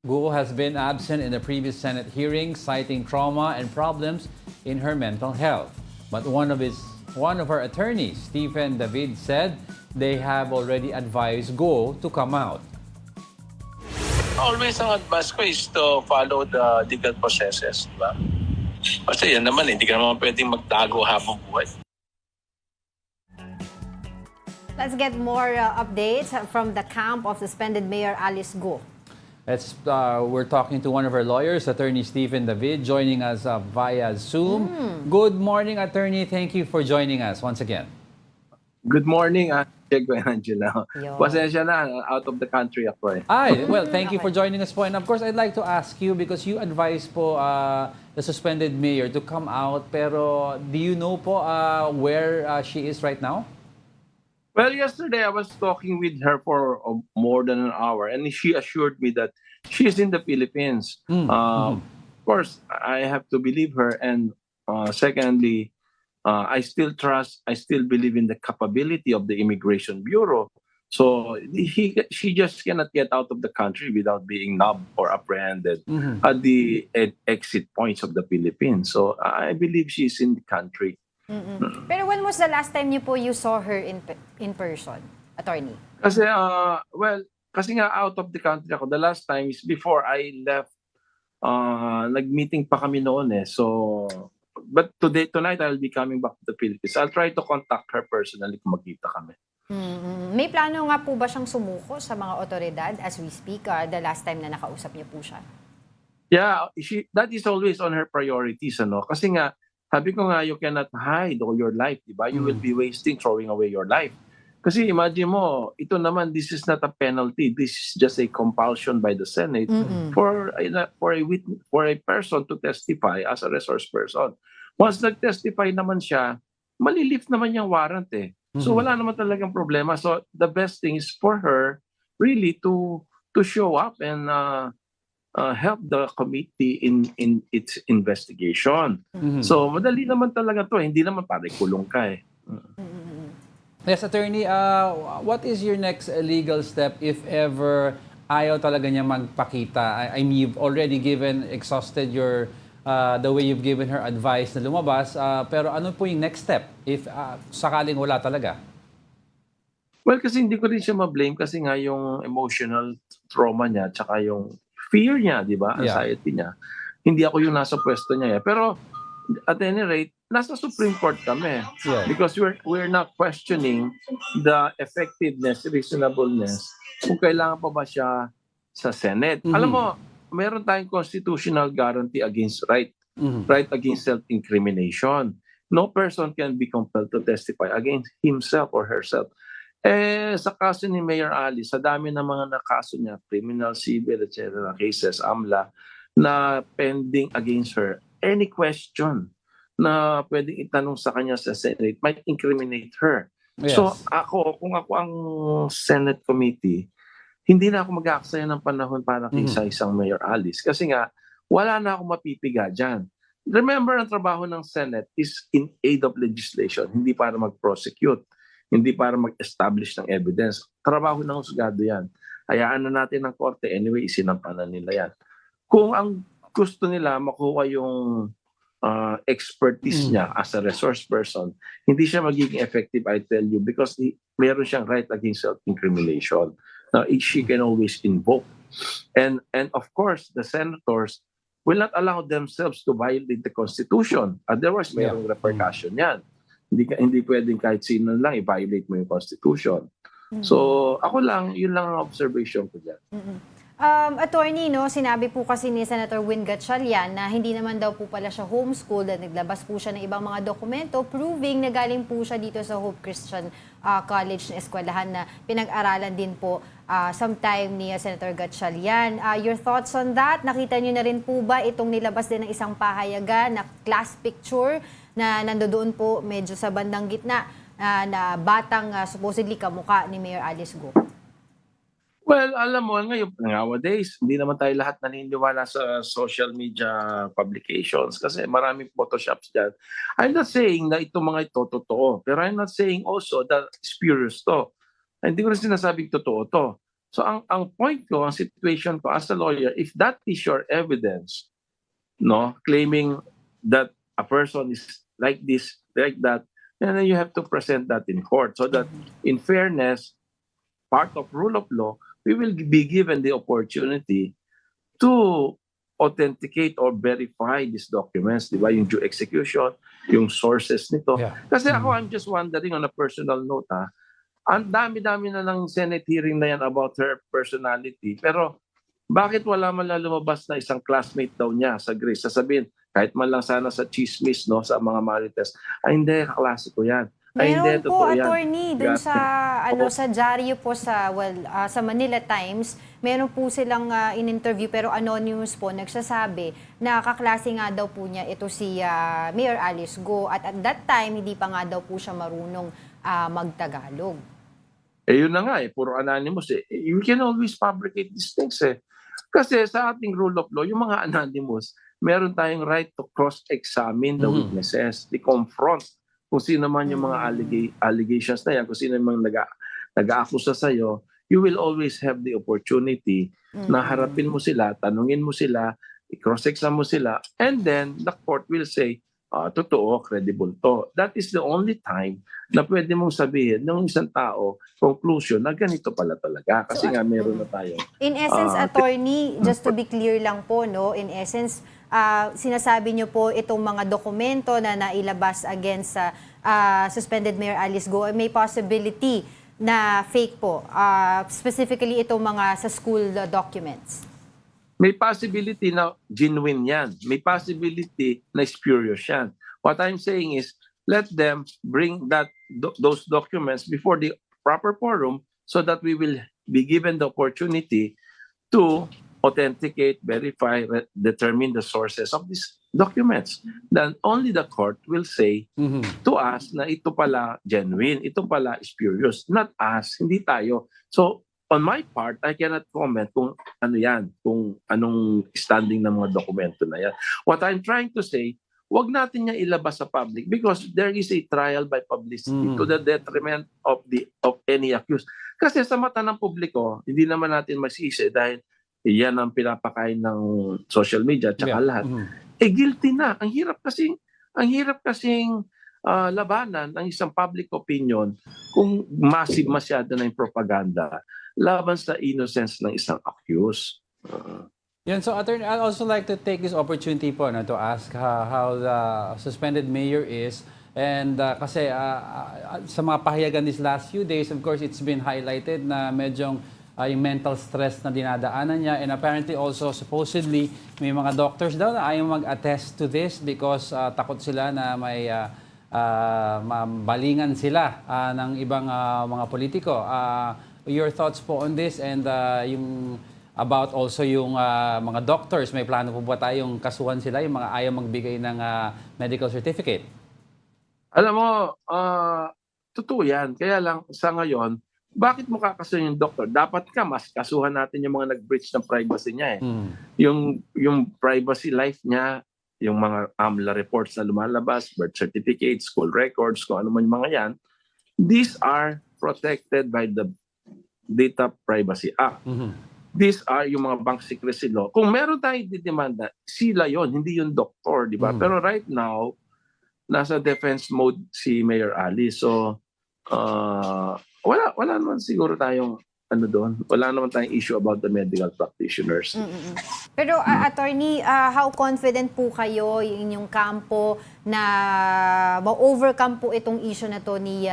Guo has been absent in the previous Senate hearing, citing trauma and problems in her mental health. But one of her attorneys, Stephen David, said they have already advised Guo to come out. Always ang advice ko is to follow the legal processes, di ba? Kasi yan naman, hindi ka naman pwedeng magtago habang buhay. Let's get more updates from the camp of suspended Mayor Alice Guo. We're talking to one of our lawyers, Attorney Stephen David, joining us via Zoom. Good morning, Attorney. Thank you for joining us once again. Good morning, Angelo and Angela. Yo. Pasensya na, out of the country ako eh. Well, thank you for joining us po. And of course, I'd like to ask you, because you advised po the suspended mayor to come out, pero do you know po where she is right now? Well, yesterday I was talking with her for more than an hour and she assured me that she is in the Philippines. Of course, I have to believe her, and secondly, I still believe in the capability of the Immigration Bureau. So she just cannot get out of the country without being nabbed or apprehended at the exit points of the Philippines. So I believe she's in the country. Pero when was the last time you saw her in person, Attorney? Kasi, kasi nga out of the country ako. The last time is before I left. Nag-meeting pa kami noon eh. So, but tonight I'll be coming back to the Philippines. I'll try to contact her personally kung magkita kami. May plano nga po ba siyang sumuko sa mga otoridad as we speak? The last time na nakausap niyo po siya? Yeah, that is always on her priorities. Kasi nga, sabi ko nga, you cannot hide all your life, di ba? You will be wasting, throwing away your life. Kasi imagine mo, ito naman, this is not a penalty. This is just a compulsion by the Senate for a person to testify as a resource person. Once nag-testify naman siya, malilift naman yung warrant eh. So wala naman talagang problema. So the best thing is for her really to show up and help the committee in its investigation. So madali naman talaga to, hindi naman para kulong ka eh. Yes, Attorney, what is your next legal step if ever ayaw talaga niya magpakita? I mean, you've already exhausted the way you've given her advice na lumabas, pero ano po yung next step if sakaling wala talaga? Well, kasi hindi ko rin siya ma-blame kasi nga yung emotional trauma niya tsaka yung fear niya, di ba? Anxiety niya. Hindi ako yung nasa pwesto niya. Pero at any rate, nasa Supreme Court kami. Because we're not questioning the effectiveness, reasonableness, kung kailangan pa ba siya sa Senate. Alam mo, meron tayong constitutional guarantee against right against self-incrimination. No person can be compelled to testify against himself or herself. Sa kaso ni Mayor Alice, sa dami ng mga nakaso niya, criminal, civil, etc., cases, AMLA, na pending against her, any question na pwedeng itanong sa kanya sa Senate might incriminate her. Yes. So kung ako ang Senate committee, hindi na ako mag-aaksaya ng panahon para kay isang Mayor Alice. Kasi nga, wala na akong mapipiga dyan. Remember, ang trabaho ng Senate is in aid of legislation, hindi para mag-prosecute, hindi para mag-establish ng evidence. Trabaho ng husgado yan. Hayaan na natin ng korte. Anyway, isinampanan nila yan. Kung ang gusto nila makuha yung expertise niya as a resource person, hindi siya magiging effective, I tell you, because meron siyang right against self-incrimination. Now, she can always invoke. And of course, the senators will not allow themselves to violate the Constitution. Otherwise, mayroong repercussion yan. Hindi pwedeng kahit sino lang i-violate mo yung Constitution. So, yun lang ang observation ko dyan. Attorney, sinabi po kasi ni Senator Win Gatchalian na hindi naman daw po pala siya homeschooled at naglabas po siya ng ibang mga dokumento proving na galing po siya dito sa Hope Christian College na eskwelahan na pinag-aralan din po sometime ni Senator Gatchalian. Your thoughts on that? Nakita niyo na rin po ba itong nilabas din ng isang pahayagan na class picture na nandoon po medyo sa bandang gitna na batang supposedly kamukha ni Mayor Alice Guo? Well, alam mo, ngayon, nowadays, hindi naman tayo lahat naniniwala sa social media publications kasi maraming photoshops dyan. I'm not saying na itong mga ito totoo, pero I'm not saying also that spurious to. Hindi ko rin sinasabing totoo to. So, ang point ko, ang situation ko as a lawyer, if that is your evidence, claiming that a person is like this, like that, then you have to present that in court so that in fairness, part of rule of law, we will be given the opportunity to authenticate or verify these documents, di ba? Yung due execution, yung sources nito. Kasi ako, I'm just wondering on a personal note, Ang dami-dami na ng Senate hearing na yan about her personality. Pero bakit wala man lang lumabas na isang classmate daw niya sa Grace? Sasabihin, kahit man lang sana sa chismis, no, sa mga marites, ay hindi, kaklase ko yan. Ay hindi, Meron po, totoo yan. attorney, dun sa sa dyaryo po sa Manila Times, meron po silang in-interview pero anonymous po nagsasabi na kaklase nga daw po niya ito si Mayor Alice Guo at that time hindi pa nga daw po siya marunong magtagalog. Yun na nga puro anonymous You can always fabricate these things Kasi sa ating rule of law, yung mga anonymous, meron tayong right to cross-examine the witnesses, to confront kung sino man yung mga allegations na yan, kung sino man nag-aakusa sa'yo, you will always have the opportunity na harapin mo sila, tanungin mo sila, i-cross-examine mo sila, and then the court will say, totoo, credible to. That is the only time na pwede mong sabihin ng isang tao, conclusion, na ganito pala talaga. Kasi nga meron na tayo. In essence, attorney, just to be clear lang po, no, in essence, sinasabi niyo po itong mga dokumento na nailabas against suspended Mayor Alice Guo, may possibility na fake po, specifically itong mga sa school documents. May possibility na genuine yan. May possibility na spurious yan. What I'm saying is, let them bring those documents before the proper forum so that we will be given the opportunity to authenticate, verify, determine the sources of these documents. Then only the court will say to us na ito pala genuine, ito pala spurious, not us, hindi tayo. So, on my part, I cannot comment kung ano yan, kung anong standing ng mga dokumento na yan. What I'm trying to say, wag natin niya ilabas sa public because there is a trial by publicity to the detriment of any accused. Kasi sa mata ng publiko, hindi naman natin masisi dahil yan ang pinapakain ng social media at saka lahat. Guilty na. Ang hirap kasing labanan ng isang public opinion kung massive masyado na yung propaganda laban sa innocence ng isang accused. Yan, so attorney, I'd also like to take this opportunity po to ask how the suspended mayor is. And kasi sa mga pahayagan these last few days, of course, it's been highlighted na medyong yung mental stress na dinadaanan niya. And apparently also, supposedly, may mga doctors daw na ayaw mag-attest to this because takot sila na may balingan sila ng ibang mga politiko. Your thoughts po on this and yung about also yung mga doctors, may plano po ba tayong kasuhan sila, yung mga ayaw magbigay ng medical certificate? Alam mo, totoo yan. Kaya lang sa ngayon, bakit mo kakasuhan yung doktor? Dapat mas kasuhan natin yung mga nag-breach ng privacy niya Yung privacy life niya, yung mga AMLA reports na lumalabas, birth certificates, school records, kung ano man mga yan, these are protected by the Data Privacy Act. These are yung mga bank secrecy law. Kung meron tayong didemanda, sila yon, hindi yung doktor, di ba? Pero right now, nasa defense mode si Mayor Alice. So, wala naman siguro tayong doon. Wala naman tayong issue about the medical practitioners. Pero attorney, how confident po kayo yung inyong kampo na ma-overcome po itong issue na to ni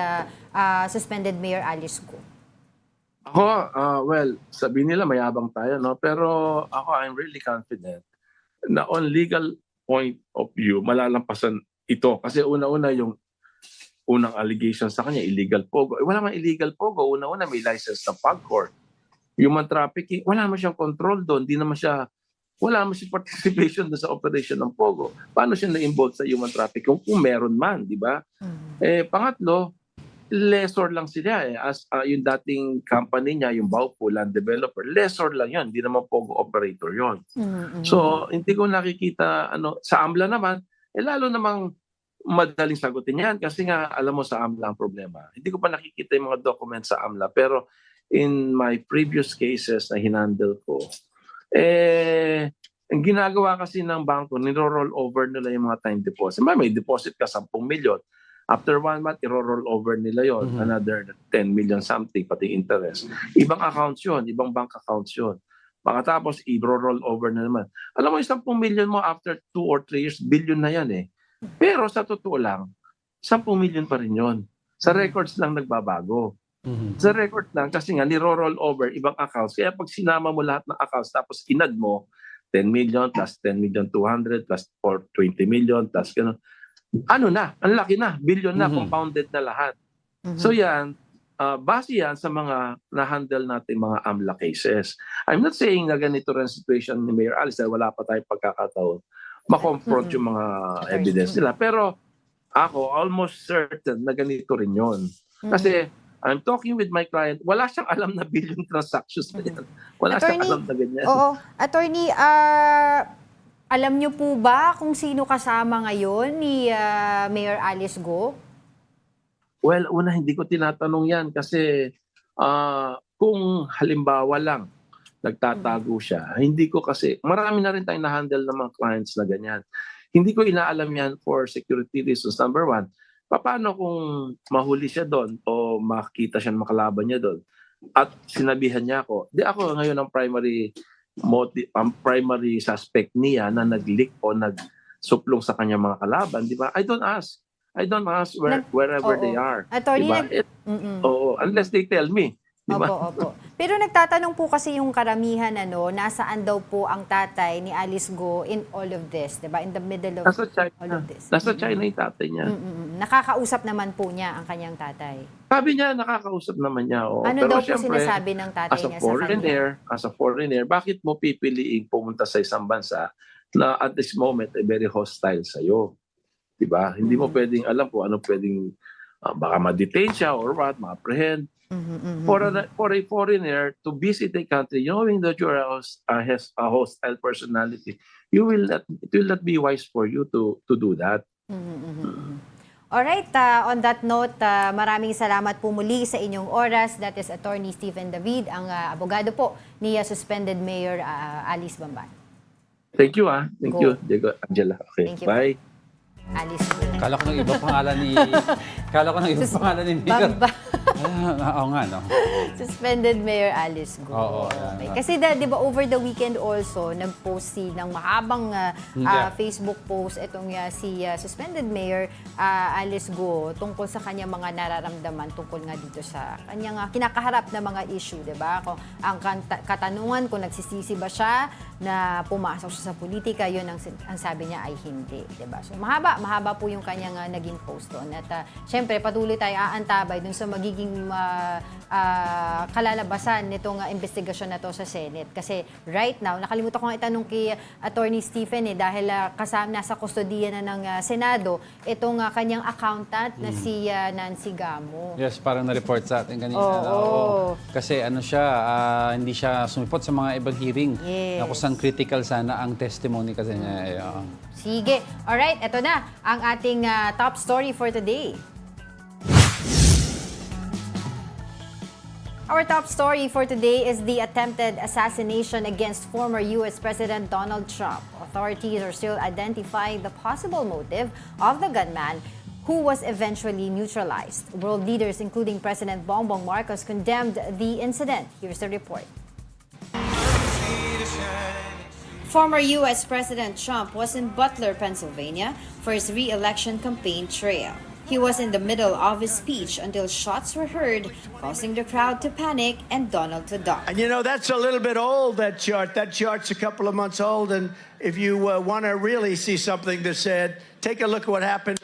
suspended Mayor Alice Guo? Ako, well, sabihin nila mayabang tayo, no? Pero ako, I'm really confident na on legal point of view, malalampasan ito. Kasi una-una yung unang allegation sa kanya, illegal pogo. Wala man illegal pogo. Una-una may license na PAGCOR. Human trafficking, wala naman siyang control doon. Wala naman siyang participation doon sa operation ng pogo. Paano siya na-involve sa human trafficking kung meron man, di ba? Pangatlo, lessor lang sila as yung dating company niya, yung Baupo Land Developer, lessor lang yun, hindi naman pogo operator yun. So, hindi ko nakikita, sa AMLA naman, lalo namang madaling sagutin yan kasi nga, alam mo sa AMLA ang problema. Hindi ko pa nakikita yung mga documents sa AMLA, pero in my previous cases na hinandle ko, ang ginagawa kasi ng bangko, niro-roll over nila yung mga time deposit. May deposit ka 10 million. After 1 month, i-roll over nila yon another 10 million something, pati interest. Ibang accounts yun, ibang bank accounts yun. Pagkatapos, i-roll over na naman. Alam mo, 10 million mo after 2 or 3 years, billion na yan Pero sa totoo lang, 10 million pa rin yun. Sa records lang nagbabago. Sa record lang, kasi nga niro-roll over ibang accounts. Kaya pag sinama mo lahat ng accounts tapos inad mo, 10 million plus 10 million 200 plus 20 million plus gano'n. Ano na, ang laki na, billion na, compounded na lahat. So yan, base yan sa mga na-handle natin mga AMLA cases. I'm not saying na ganito rin situation ni Mayor Alice dahil wala pa tayong pagkakataon makonfront yung mga evidence nila. Pero ako, almost certain na ganito rin yun. Kasi I'm talking with my client, wala siyang alam na billion transactions na yan. Wala siyang alam na ganyan. Oo. Attorney, alam niyo po ba kung sino kasama ngayon ni Mayor Alice Guo? Well, una, hindi ko tinatanong yan kasi kung halimbawa lang nagtatago siya, hindi ko kasi, marami na rin tayong na-handle ng mga clients na ganyan. Hindi ko inaalam yan for security reasons. Number one, paano kung mahuli siya doon o makita siya, makalaban niya doon at sinabihan niya ako, di ako ngayon ang primary suspect niya na nag-leak o nagsuplong sa kanyang mga kalaban, di ba? I don't ask wherever they are. Attorney, diba? Unless they tell me. Diba? Opo. Pero nagtatanong po kasi yung karamihan, nasaan daw po ang tatay ni Alice Guo in all of this, diba? In the middle of all of this. Nasa China yung tatay niya. Nakakausap naman po niya ang kanyang tatay. Sabi niya, nakakausap naman niya. Ano pero daw po syempre, sinasabi ng tatay niya sa kanya? As a foreigner, bakit mo pipiliing pumunta sa isang bansa na at this moment ay very hostile sa'yo? Diba? Hindi mo pwedeng alam kung ano pwedeng, baka ma-detain siya or what, ma-apprehend. For a foreigner to visit a country, knowing that you has a hostile personality, it will not be wise for you to do that. Alright, on that note, maraming salamat po muli sa inyong oras. That is Attorney Stephen David, ang abogado po ni suspended Mayor Alice Bamban. Thank you, Thank you, Diego, Angela. Okay, thank you. Bye. Alice. Kala ko ng iba pangalan ni Mayor. Oo nga, no? Suspended Mayor Alice Guo. Okay. Kasi di ba over the weekend also, nag-post ng mahabang Facebook post itong si suspended Mayor Alice Guo tungkol sa kanyang mga nararamdaman tungkol nga dito sa kanyang kinakaharap na mga issue, di ba? Kung ang katanungan kung nagsisisi ba siya na pumasok siya sa politika, yun ang sabi niya ay hindi, di ba? So mahaba po yung kanyang naging post doon. At syempre, patuloy tayo aantabay dun sa magiging kalalabasan nitong investigasyon na to sa Senate. Kasi right now, nakalimutan ko nga itanong kay Attorney Stephen dahil kasama nasa kustodiya na ng Senado itong kanyang accountant na si Nancy Gamo. Yes, parang na-report sa atin kanina. Kasi hindi siya sumipot sa mga ibang hearing. Yes. Na kung saan critical sana ang testimony kasi niya. Sige. Alright, eto na ang ating top story for today. Our top story for today is the attempted assassination against former U.S. President Donald Trump. Authorities are still identifying the possible motive of the gunman who was eventually neutralized. World leaders, including President Bongbong Marcos, condemned the incident. Here's the report. Former U.S. President Trump was in Butler, Pennsylvania for his re-election campaign trail. He was in the middle of his speech until shots were heard, causing the crowd to panic and Donald to duck. And that's a little bit old, that chart. That chart's a couple of months old, and if you want to really see something that's said, take a look at what happened.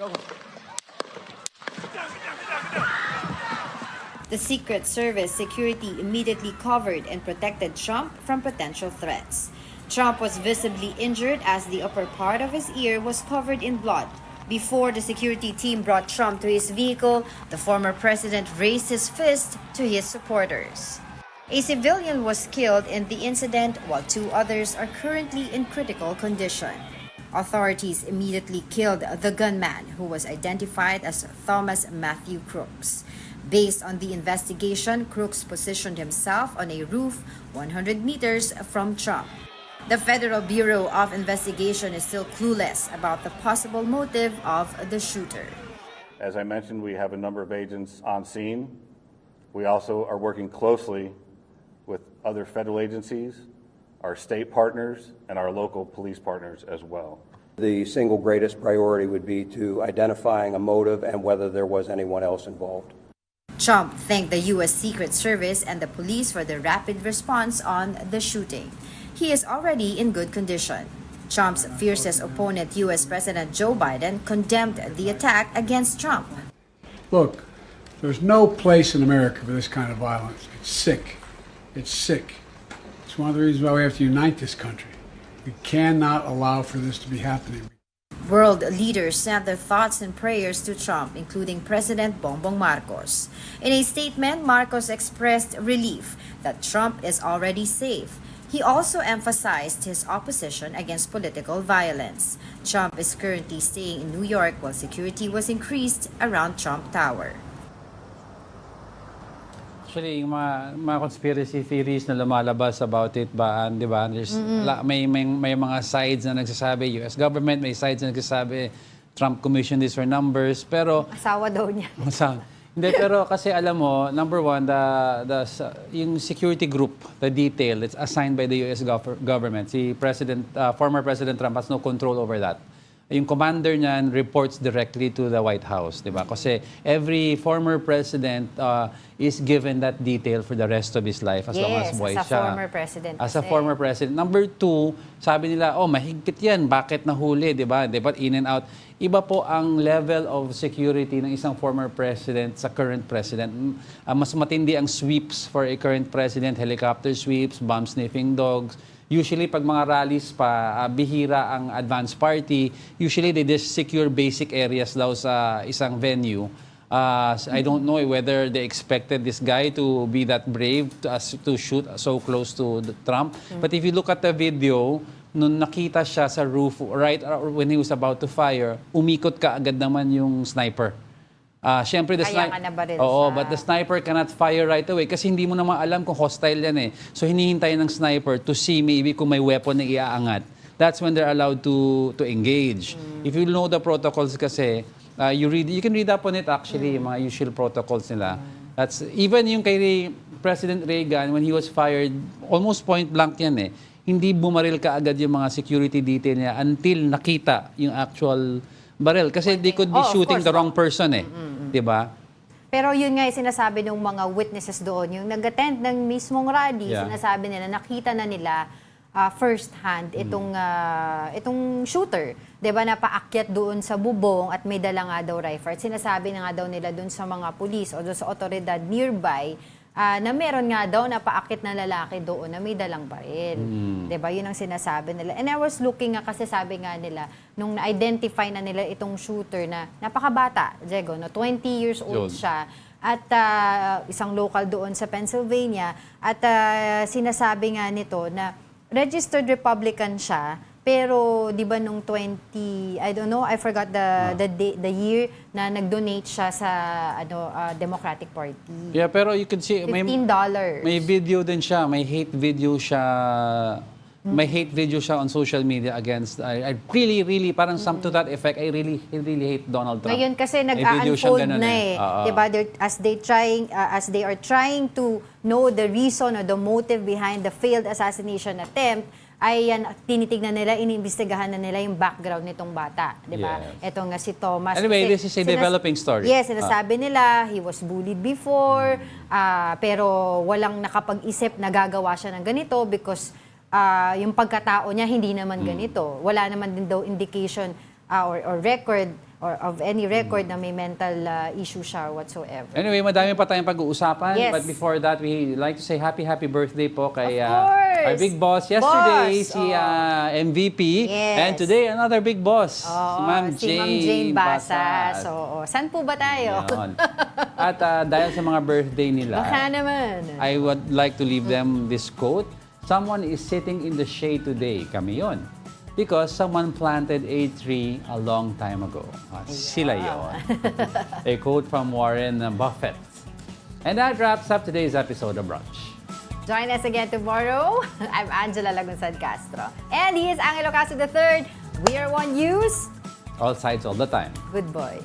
The Secret Service security immediately covered and protected Trump from potential threats. Trump was visibly injured as the upper part of his ear was covered in blood. Before the security team brought Trump to his vehicle, the former president raised his fist to his supporters. A civilian was killed in the incident while 2 others are currently in critical condition. Authorities immediately killed the gunman, who was identified as Thomas Matthew Crooks. Based on the investigation, Crooks positioned himself on a roof 100 meters from Trump. The Federal Bureau of Investigation is still clueless about the possible motive of the shooter. As I mentioned, we have a number of agents on scene. We also are working closely with other federal agencies, our state partners, and our local police partners as well. The single greatest priority would be to identifying a motive and whether there was anyone else involved. Trump thanked the U.S. Secret Service and the police for the rapid response on the shooting. He is already in good condition. Trump's fiercest opponent, U.S. President Joe Biden, condemned the attack against Trump. Look, there's no place in America for this kind of violence. It's sick. It's sick. It's one of the reasons why we have to unite this country. We cannot allow for this to be happening. World leaders sent their thoughts and prayers to Trump, including President Bongbong Marcos. In a statement, Marcos expressed relief that Trump is already safe. He also emphasized his opposition against political violence. Trump is currently staying in New York while security was increased around Trump Tower. Actually, yung mga conspiracy theories na lumalabas about it ba, di ba? There's may mga sides na nagsasabi, US government, may sides na nagsasabi, Trump commissioned this for numbers, pero Asawa daw niya. Hindi, pero kasi alam mo, number one, yung security group, the detail, it's assigned by the US government. Former President Trump has no control over that. Yung commander niyan reports directly to the White House, di ba? Kasi every former president is given that detail for the rest of his life as long as buhay siya. As a former president. As a former president. Number two, sabi nila, mahigpit yan, bakit nahuli, di ba? Dapat in and out. Iba po ang level of security ng isang former president sa current president. Mas matindi ang sweeps for a current president, helicopter sweeps, bomb sniffing dogs. Usually, pag mga rallies pa, bihira ang advance party, usually they just secure basic areas daw sa isang venue. I don't know whether they expected this guy to be that brave to shoot so close to Trump. But if you look at the video, nung nakita siya sa roof, right when he was about to fire, umikot ka agad naman yung sniper. Siyempre, but the sniper cannot fire right away kasi hindi mo naman alam kung hostile yan eh. So, hinihintay ng sniper to see maybe kung may weapon na iaangat. That's when they're allowed to engage. If you know the protocols kasi, you can read up on it actually, yung mga usual protocols nila. That's even yung kay President Reagan, when he was fired, almost point blank yan eh. Hindi bumaril ka agad yung mga security detail niya until nakita yung actual barrel. Kasi they could be shooting the wrong person eh. Diba? Pero yun nga yung sinasabi ng mga witnesses doon, yung nag-attend ng mismong rally, sinasabi nila, nakita na nila first hand itong shooter. Diba, napaakyat doon sa bubong at may dala nga daw rifle. At sinasabi na nga daw nila doon sa mga pulis o doon sa otoridad nearby na meron nga daw napaakit na lalaki doon na may dalang baril. Diba? Yun ang sinasabi nila. And I was looking nga kasi sabi nga nila, nung na-identify na nila itong shooter na napakabata, Diego, no? 20 years old siya. At isang local doon sa Pennsylvania. At sinasabi nga nito na registered Republican siya, pero di ba nung I don't know, I forgot the year na nag-donate siya sa Democratic Party. Yeah, pero you can see $15. May video din siya, may hate video siya. May hate video siya on social media against I really parang some to that effect. I really hate Donald Trump. Ngayon kasi nag-unfold na eh. Diba? As they are trying to know the reason or the motive behind the failed assassination attempt, ay tinitignan nila, inimbestigahan na nila yung background nitong bata. Diba? Yes. Ito nga si Thomas. Anyway, this is a developing story. Yes, sinasabi nila, he was bullied before, pero walang nakapag-isip na gagawa siya ng ganito because yung pagkatao niya hindi naman ganito. Wala naman din daw indication or record or of any record na may mental issue siya whatsoever. Anyway, madami pa tayong pag-uusapan. Yes. But before that, we like to say happy birthday po kay Of course. our big boss. Yesterday, si MVP. Yes. And today, another big boss. Si Ma'am Jane Basas. So, saan po ba tayo? At dahil sa mga birthday nila, baka naman. I would like to leave them this quote. Someone is sitting in the shade today. Kami yun. Because someone planted a tree a long time ago. Sila yun. A quote from Warren Buffett. And that wraps up today's episode of Brunch. Join us again tomorrow. I'm Angela Lagunzad-Castro. And he is Angelo Castro III. We are One News. All sides, all the time. Good boy.